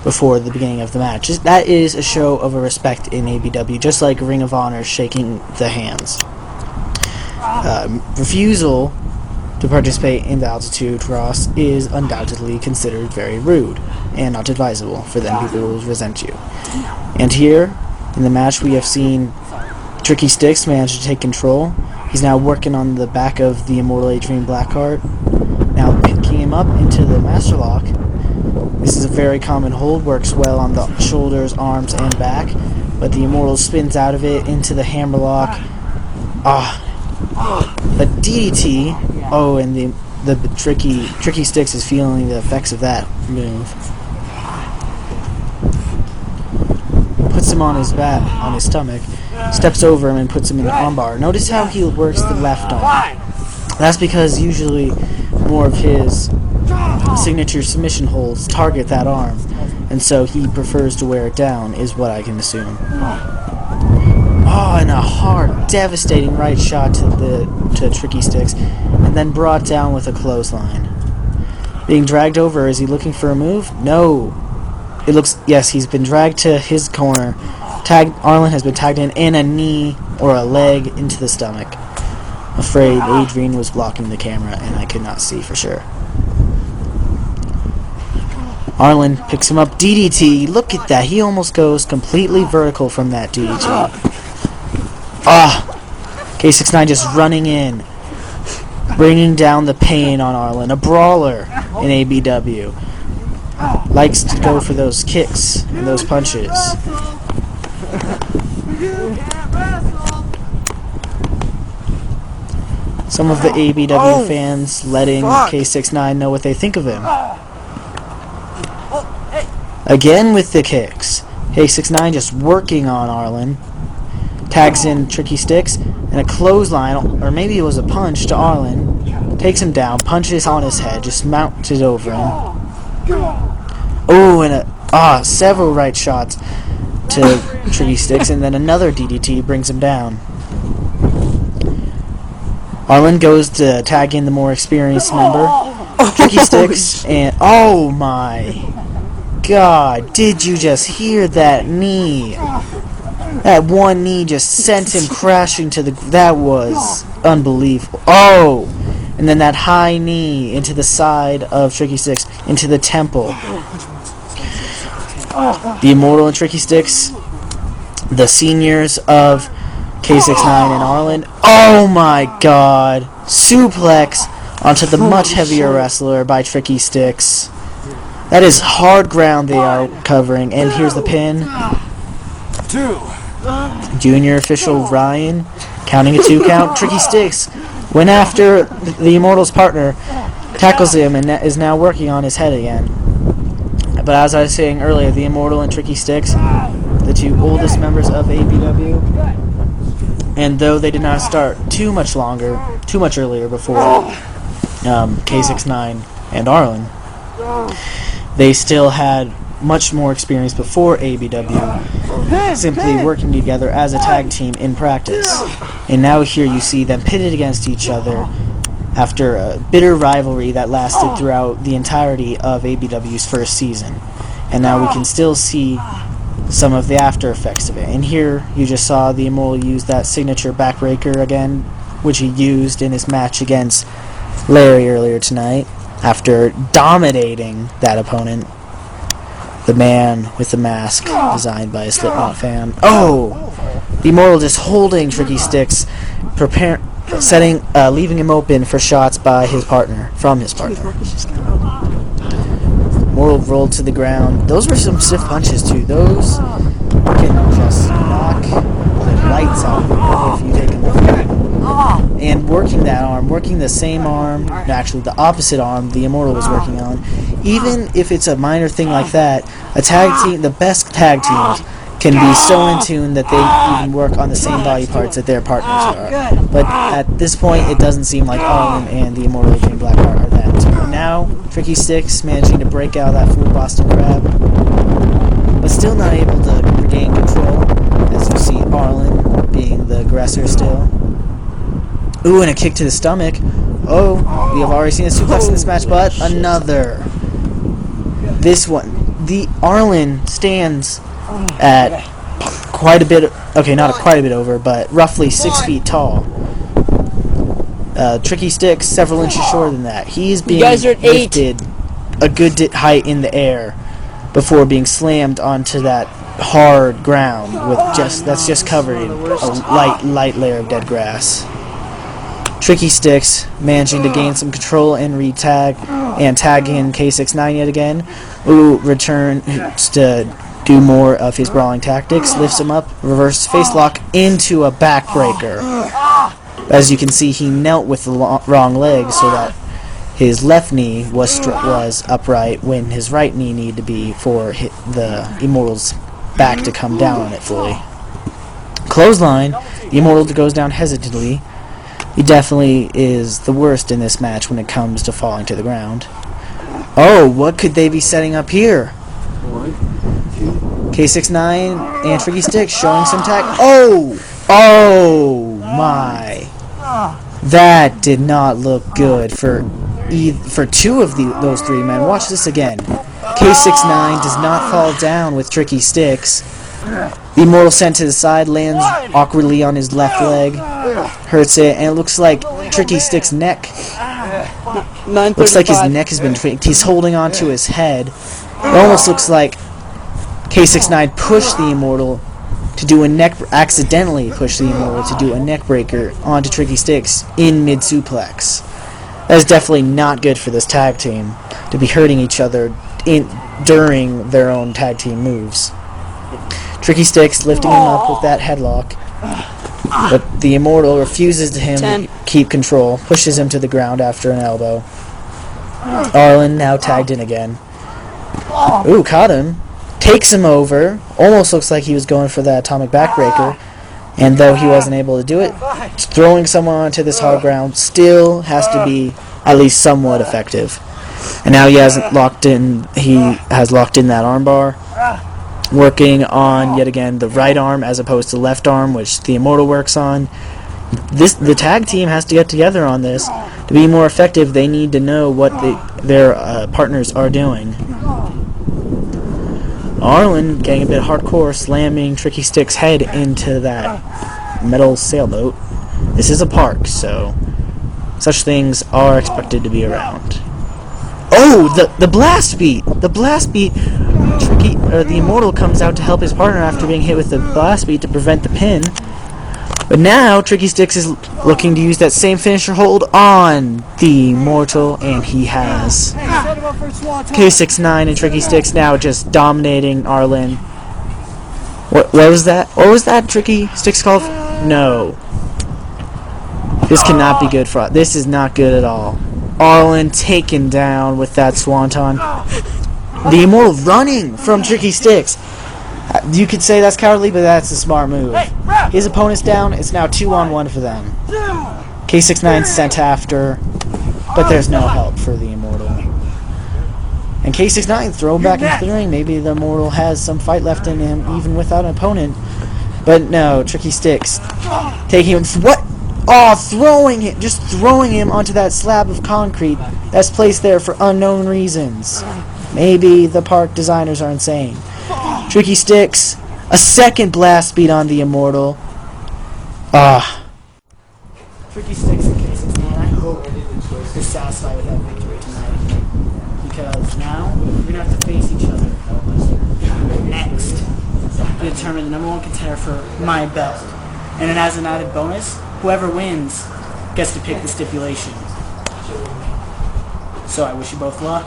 before the beginning of the match. That is a show of a respect in ABW, just like Ring of Honor shaking the hands. Refusal to participate in the altitude cross is undoubtedly considered very rude and not advisable, for then people will resent you. And here, in the match, we have seen Tricky Styx manage to take control. He's now working on the back of the immortal Adrian Blaqueheart, now picking him up into the master lock. This is a very common hold, works well on the shoulders, arms, and back, but the immortal spins out of it into the hammerlock. A DDT. Oh, and the tricky Styx is feeling the effects of that move. Puts him on his back, on his stomach, steps over him and puts him in the armbar. Notice how he works the left arm. That's because usually more of his signature submission holds target that arm, and so he prefers to wear it down, is what I can assume. Oh, and a hard, devastating right shot to Tricky Styx, and then brought down with a clothesline. Being dragged over, is he looking for a move? No. It looks, yes, he's been dragged to his corner. Arlen has been tagged in a knee or a leg into the stomach. Afraid Adrian was blocking the camera and I could not see for sure. Arlen picks him up, DDT. Look at that, he almost goes completely vertical from that DDT. K69 just running in, bringing down the pain on Arlen. A brawler in ABW. Likes to go for those kicks and those punches. Some of the ABW fans letting K69 know what they think of him. Again with the kicks. K69 just working on Arlen. Tags in Tricky Styx and a clothesline, or maybe it was a punch to Arlen. Takes him down, punches on his head, just mounted over him. Oh, and several right shots to Tricky Styx, and then another DDT brings him down. Arlen goes to tag in the more experienced member, Tricky Styx, and oh my God, did you just hear that knee? That one knee just sent him crashing to the... That was unbelievable. Oh! And then that high knee into the side of Tricky Styx, into the temple. The Immortal and Tricky Styx, the seniors of K69 and Arlen. Oh my God! Suplex onto the much heavier wrestler by Tricky Styx. That is hard ground they are covering, and here's the pin. Junior official Ryan counting a 2 count. Tricky Styx went after the Immortal's partner, tackles him, and is now working on his head again. But as I was saying earlier, the Immortal and Tricky Styx, the 2 oldest members of ABW, and though they did not start too much earlier before K69 and Arlen, they still had much more experience before ABW, simply working together as a tag team in practice. And now here you see them pitted against each other after a bitter rivalry that lasted throughout the entirety of ABW's first season. And now we can still see some of the after effects of it. And here you just saw the Immortal use that signature backbreaker again, which he used in his match against Larry earlier tonight, after dominating that opponent. The man with the mask, designed by a Slipknot fan. Oh! The Immortal just holding Tricky Styx, leaving him open for shots by his partner, from his partner. Immortal rolled to the ground. Those were some stiff punches too. Those can just knock the lights out if you take a look at it. And working that arm, working the same arm, actually the opposite arm the Immortal was working on, even if it's a minor thing like that, a tag team, the best tag teams, can be so in tune that they even work on the same body parts that their partners are. But at this point, it doesn't seem like Arlen and the Immortal Adrian Blaqueheart are that. Now, Tricky Styx managing to break out that full Boston Crab, but still not able to regain control, as you see Arlen being the aggressor still. Ooh, and a kick to the stomach. Oh, we have already seen a suplex in this match, but another. This one. the Arlen stands at quite a bit. Okay, not quite a bit over, but roughly 6 feet tall. Tricky Styx several inches shorter than that. He's being lifted a good height in the air before being slammed onto that hard ground with that's just covered in a light layer of dead grass. Tricky Styx managing to gain some control and re-tag and tag in K69 yet again, who returns to do more of his brawling tactics, lifts him up, reverse face lock into a backbreaker. As you can see, he knelt with the wrong leg so that his left knee was upright when his right knee needed to be for the Immortal's back to come down on it fully. Clothesline, the Immortal goes down hesitantly. He definitely is the worst in this match when it comes to falling to the ground. Oh, what could they be setting up here? K69 and Tricky Styx showing some tag. Oh my! That did not look good for two of those three men. Watch this again. K69 does not fall down with Tricky Styx. The Immortal sent to the side, lands awkwardly on his left leg, hurts it, and it looks like Tricky Styx's neck. Looks like his neck has been tweaked. He's holding on to his head. It almost looks like K69 pushed the Immortal to do accidentally pushed the Immortal to do a neck breaker onto Tricky Styx in mid suplex. That is definitely not good for this tag team to be hurting each other during their own tag team moves. Tricky Styx lifting him up with that headlock, but the Immortal refuses to keep control, pushes him to the ground after an elbow. Arlen now tagged in again. Ooh, caught him. Takes him over. Almost looks like he was going for that atomic backbreaker, and though he wasn't able to do it, throwing someone onto this hard ground still has to be at least somewhat effective. And now he has locked in that armbar, working on yet again the right arm as opposed to the left arm, which the Immortal works on. The tag team has to get together on this. To be more effective, they need to know what their partners are doing. Arlen getting a bit hardcore, slamming Tricky Styx's head into that metal sailboat. This is a park, so such things are expected to be around. Oh, the blast beat! The blast beat! The Immortal comes out to help his partner after being hit with the blast beat to prevent the pin. But now Tricky Styx is looking to use that same finisher hold on the Immortal, and he has. K69 and Tricky Styx now just dominating Arlen. What was that? What was that Tricky Styx called? No. This cannot be good for. This is not good at all. Arlen taken down with that swanton. The Immortal running from Tricky Styx. You could say that's cowardly, but that's a smart move. His opponent's down. It's now 2-on-1 for them. K69 sent after, but there's no help for the Immortal. And K69 thrown back into the ring. Maybe the Immortal has some fight left in him, even without an opponent. But no, Tricky Styx taking him. What? Oh, just throwing him onto that slab of concrete that's placed there for unknown reasons. Maybe the park designers are insane. Tricky Styx, a second blast beat on the Immortal. Tricky Styx and K69, I hope you're satisfied with that victory tonight. Because now, we're going to have to face each other next to determine the #1 contender for my belt. And then as an added bonus, whoever wins gets to pick the stipulation. So I wish you both luck.